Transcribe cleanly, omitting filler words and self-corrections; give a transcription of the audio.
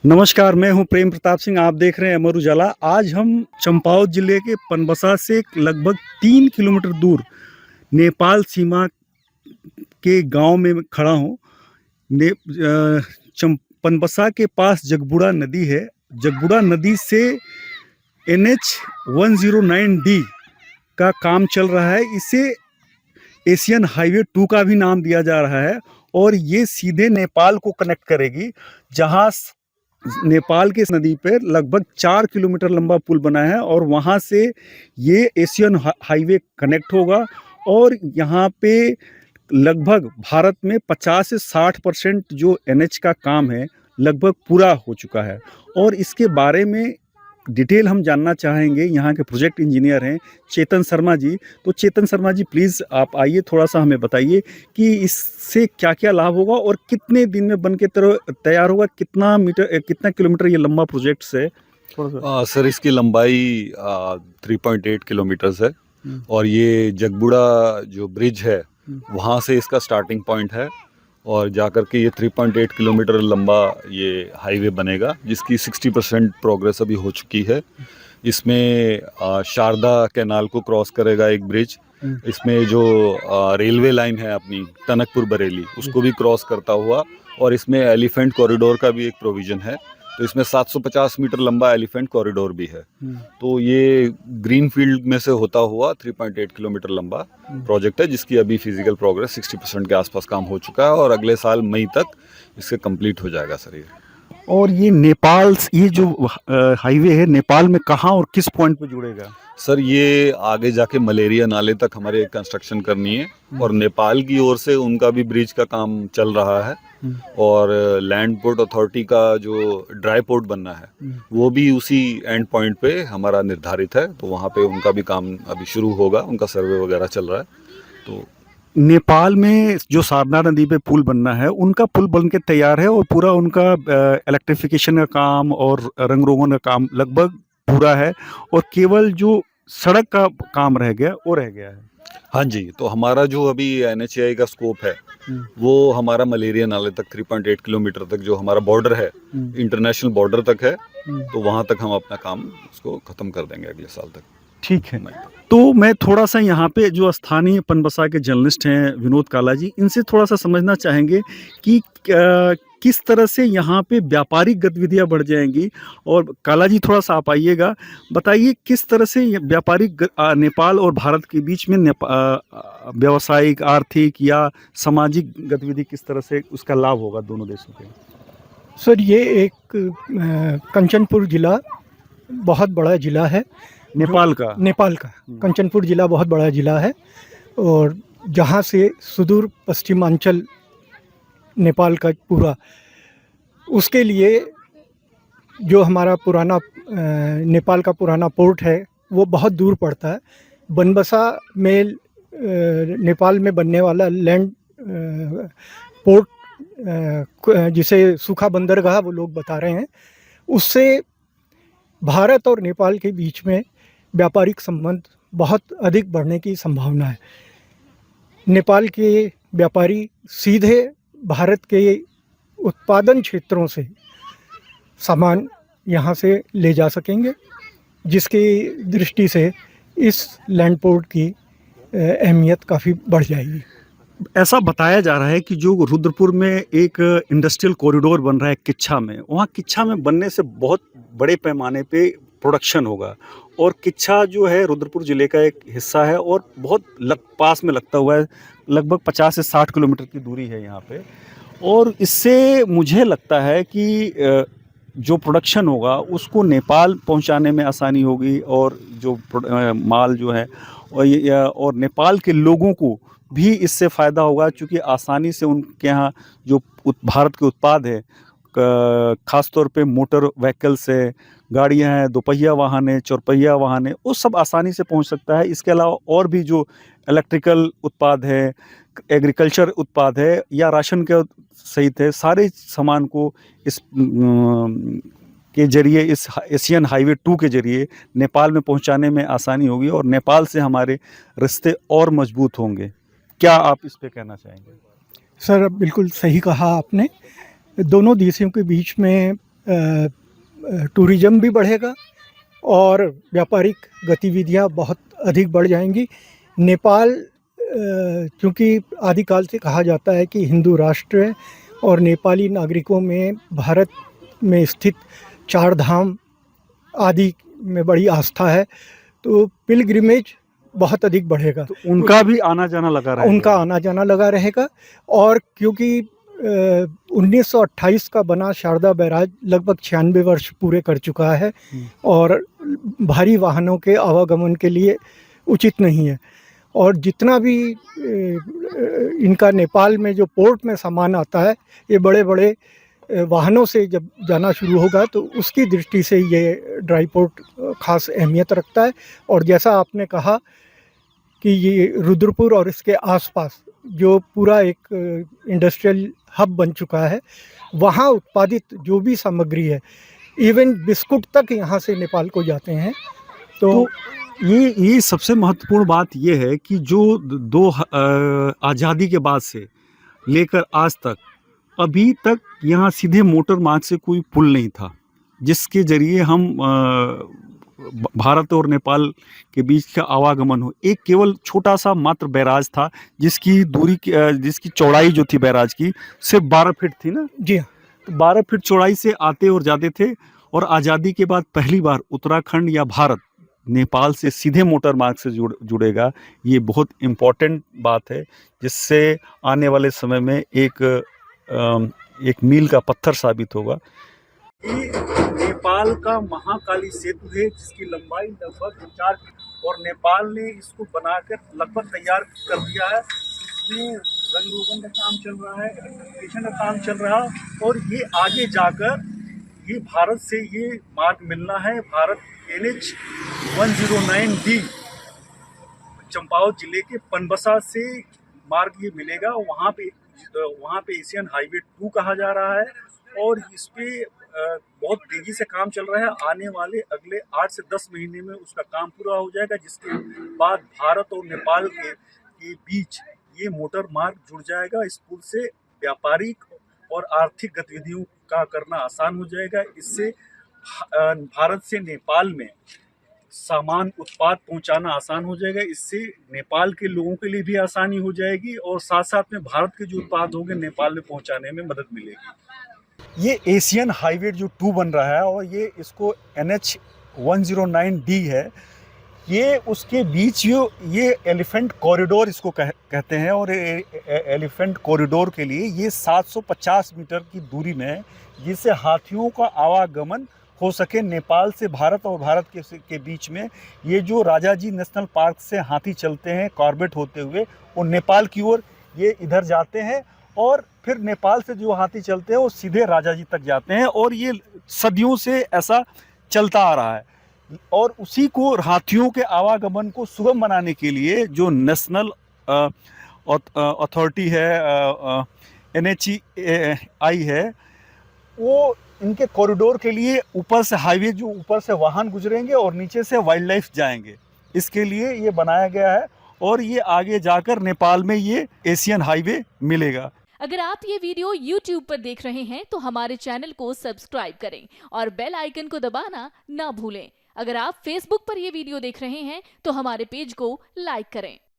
नमस्कार, मैं हूं प्रेम प्रताप सिंह। आप देख रहे हैं अमर उजाला। आज हम चंपावत जिले के पनबसा से लगभग 3 किलोमीटर दूर नेपाल सीमा के गांव में खड़ा हूं। पनबसा के पास जगबुड़ा नदी है। जगबुड़ा नदी से NH 109D का काम चल रहा है। इसे एशियन हाईवे 2 का भी नाम दिया जा रहा है और ये सीधे नेपाल को कनेक्ट करेगी, जहां नेपाल के नदी पे लगभग 4 किलोमीटर लंबा पुल बना है और वहां से ये एशियन हाईवे कनेक्ट होगा। और यहाँ पे लगभग भारत में 50 से 60% जो NH का काम है लगभग पूरा हो चुका है। और इसके बारे में डिटेल हम जानना चाहेंगे। यहाँ के प्रोजेक्ट इंजीनियर हैं चेतन शर्मा जी। तो चेतन शर्मा जी, प्लीज़ आप आइए, थोड़ा सा हमें बताइए कि इससे क्या क्या लाभ होगा और कितने दिन में बन के तैयार होगा, कितना किलोमीटर ये लंबा प्रोजेक्ट है। सर, इसकी लंबाई 3.8 किलोमीटर्स है और ये जगबुड़ा जो ब्रिज है वहाँ से इसका स्टार्टिंग पॉइंट है और जाकर के ये 3.8 किलोमीटर लंबा ये हाईवे बनेगा, जिसकी 60% प्रोग्रेस अभी हो चुकी है। इसमें शारदा कैनाल को क्रॉस करेगा एक ब्रिज। इसमें जो रेलवे लाइन है अपनी टनकपुर बरेली, उसको भी क्रॉस करता हुआ, और इसमें एलिफेंट कॉरिडोर का भी एक प्रोविज़न है। तो इसमें 750 मीटर लंबा एलिफेंट कॉरिडोर भी है। तो ये ग्रीन फील्ड में से होता हुआ 3.8 किलोमीटर लंबा प्रोजेक्ट है, जिसकी अभी फिजिकल प्रोग्रेस 60% के आसपास काम हो चुका है और अगले साल मई तक इससे कंप्लीट हो जाएगा सर ये। और ये नेपाल, ये जो हाईवे है नेपाल में कहाँ और किस पॉइंट पे जुड़ेगा? सर, ये आगे जाके मलेरिया नाले तक हमारे कंस्ट्रक्शन करनी है और नेपाल की ओर से उनका भी ब्रिज का काम चल रहा है और लैंड पोर्ट अथॉरिटी का जो ड्राई पोर्ट बनना है वो भी उसी एंड पॉइंट पे हमारा निर्धारित है। तो वहाँ पे उनका भी काम अभी शुरू होगा, उनका सर्वे वगैरह चल रहा है। तो नेपाल में जो सारना नदी पे पुल बनना है, उनका पुल बन के तैयार है और पूरा उनका इलेक्ट्रिफिकेशन का काम और रंग रोगन का काम लगभग पूरा है और केवल जो सड़क का काम रह गया है। हाँ जी, तो हमारा जो अभी NHAI का स्कोप है वो हमारा मलेरिया नाले तक 3.8 किलोमीटर तक जो हमारा बॉर्डर है, इंटरनेशनल बॉर्डर तक है। तो वहाँ तक हम अपना काम उसको ख़त्म कर देंगे अगले साल तक। ठीक है। तो मैं थोड़ा सा यहाँ पे जो स्थानीय पनबसा के जर्नलिस्ट हैं विनोद काला जी, इनसे थोड़ा सा समझना चाहेंगे कि किस तरह से यहाँ पे व्यापारिक गतिविधियाँ बढ़ जाएंगी। और काला जी, थोड़ा सा आप आइएगा, बताइए किस तरह से व्यापारिक नेपाल और भारत के बीच में व्यावसायिक, आर्थिक या सामाजिक गतिविधि किस तरह से उसका लाभ होगा दोनों देशों के। सर, ये एक कंचनपुर जिला बहुत बड़ा जिला है नेपाल का कंचनपुर जिला बहुत बड़ा जिला है और जहाँ से सुदूर पश्चिमांचल नेपाल का पूरा, उसके लिए जो हमारा पुराना नेपाल का पुराना पोर्ट है वो बहुत दूर पड़ता है। बनबसा में नेपाल में बनने वाला लैंड पोर्ट, जिसे सूखा बंदरगाह वो लोग बता रहे हैं, उससे भारत और नेपाल के बीच में व्यापारिक संबंध बहुत अधिक बढ़ने की संभावना है। नेपाल के व्यापारी सीधे भारत के उत्पादन क्षेत्रों से सामान यहाँ से ले जा सकेंगे, जिसकी दृष्टि से इस लैंड पोर्ट की अहमियत काफ़ी बढ़ जाएगी। ऐसा बताया जा रहा है कि जो रुद्रपुर में एक इंडस्ट्रियल कॉरिडोर बन रहा है किच्छा में, वहाँ किच्छा में बनने से बहुत बड़े पैमाने पे प्रोडक्शन होगा और किच्छा जो है रुद्रपुर ज़िले का एक हिस्सा है और बहुत पास में लगता हुआ है, लगभग 50 से 60 किलोमीटर की दूरी है यहाँ पे। और इससे मुझे लगता है कि जो प्रोडक्शन होगा उसको नेपाल पहुँचाने में आसानी होगी और जो माल जो है और नेपाल के लोगों को भी इससे फ़ायदा होगा, क्योंकि आसानी से उनके यहाँ जो भारत के उत्पाद है, ख़ास तौर पे मोटर व्हीकल्स है, गाड़ियाँ हैं, दोपहिया वाहन है, चौपहिया वाहन है, वो सब आसानी से पहुंच सकता है। इसके अलावा और भी जो इलेक्ट्रिकल उत्पाद है, एग्रीकल्चर उत्पाद है या राशन के सहित है, सारे सामान को इस के जरिए, इस एशियन हाईवे 2 के जरिए नेपाल में पहुंचाने में आसानी होगी और नेपाल से हमारे रिश्ते और मजबूत होंगे। क्या आप इस पे कहना चाहेंगे? सर, बिल्कुल सही कहा आपने। दोनों देशों के बीच में टूरिज़्म भी बढ़ेगा और व्यापारिक गतिविधियां बहुत अधिक बढ़ जाएंगी। नेपाल क्योंकि आदिकाल से कहा जाता है कि हिंदू राष्ट्र है और नेपाली नागरिकों में भारत में स्थित चार धाम आदि में बड़ी आस्था है, तो पिलग्रिमेज बहुत अधिक बढ़ेगा। तो उनका भी आना जाना लगा रहेगा। उनका आना जाना लगा रहेगा। और क्योंकि 1928 का बना शारदा बैराज लगभग 96 वर्ष पूरे कर चुका है और भारी वाहनों के आवागमन के लिए उचित नहीं है। और जितना भी इनका नेपाल में जो पोर्ट में सामान आता है, ये बड़े बड़े वाहनों से जब जाना शुरू होगा तो उसकी दृष्टि से ये ड्राई पोर्ट खास अहमियत रखता है। और जैसा आपने कहा कि ये रुद्रपुर और इसके आसपास जो पूरा एक इंडस्ट्रियल हब बन चुका है, वहाँ उत्पादित जो भी सामग्री है, इवन बिस्कुट तक यहाँ से नेपाल को जाते हैं। तो ये सबसे महत्वपूर्ण बात ये है कि जो आज़ादी के बाद से लेकर आज तक अभी तक यहाँ सीधे मोटर मार्ग से कोई पुल नहीं था जिसके जरिए हम भारत और नेपाल के बीच का आवागमन हो। एक केवल छोटा सा मात्र बैराज था जिसकी चौड़ाई जो थी बैराज की सिर्फ 12 फीट थी ना। जी हाँ, तो 12 फीट चौड़ाई से आते और जाते थे। और आज़ादी के बाद पहली बार उत्तराखंड या भारत नेपाल से सीधे मोटर मार्ग से जुड़ेगा। ये बहुत इम्पोर्टेंट बात है जिससे आने वाले समय में एक मील का पत्थर साबित होगा। ये नेपाल का महाकाली सेतु है जिसकी लंबाई लगभग 4 और नेपाल ने इसको बनाकर लगभग तैयार कर दिया है। इसमें रंग रोगन का काम चल रहा है, इलेक्ट्रिफिकेशन का काम चल रहा है और ये आगे जाकर ये भारत से ये मार्ग मिलना है। भारत NH 109D चंपावत जिले के पनबसा से मार्ग ये मिलेगा। वहाँ पे एशियन हाईवे 2 कहा जा रहा है और इस पे बहुत तेजी से काम चल रहा है। आने वाले अगले 8 से 10 महीने में उसका काम पूरा हो जाएगा, जिसके बाद भारत और नेपाल के बीच ये मोटर मार्ग जुड़ जाएगा। इस पुल से व्यापारिक और आर्थिक गतिविधियों का करना आसान हो जाएगा। इससे भारत से नेपाल में सामान उत्पाद पहुंचाना आसान हो जाएगा। इससे नेपाल के लोगों के लिए भी आसानी हो जाएगी और साथ साथ में भारत के जो उत्पाद होंगे नेपाल में पहुंचाने में मदद मिलेगी। ये एशियन हाईवे जो 2 बन रहा है और ये इसको NH 109D है, ये उसके बीच ये एलिफेंट कॉरिडोर इसको कहते हैं। और एलिफेंट कॉरिडोर के लिए ये 750 मीटर की दूरी में है जिससे हाथियों का आवागमन हो सके नेपाल से भारत और भारत के बीच में। ये जो राजाजी नेशनल पार्क से हाथी चलते हैं कॉर्बेट होते हुए, वो नेपाल की ओर ये इधर जाते हैं और फिर नेपाल से जो हाथी चलते हैं वो सीधे राजाजी तक जाते हैं। और ये सदियों से ऐसा चलता आ रहा है। और उसी को हाथियों के आवागमन को सुगम बनाने के लिए जो नेशनल अथॉरिटी है NHAI है, वो इनके कॉरिडोर के लिए ऊपर से हाईवे जो ऊपर से वाहन गुजरेंगे और नीचे से वाइल्ड लाइफ जाएंगे, इसके लिए ये बनाया गया है। और ये आगे जाकर नेपाल में ये एशियन हाईवे मिलेगा। अगर आप ये वीडियो YouTube पर देख रहे हैं तो हमारे चैनल को सब्सक्राइब करें और बेल आइकन को दबाना ना भूलें। अगर आप Facebook पर ये वीडियो देख रहे हैं तो हमारे पेज को लाइक करें।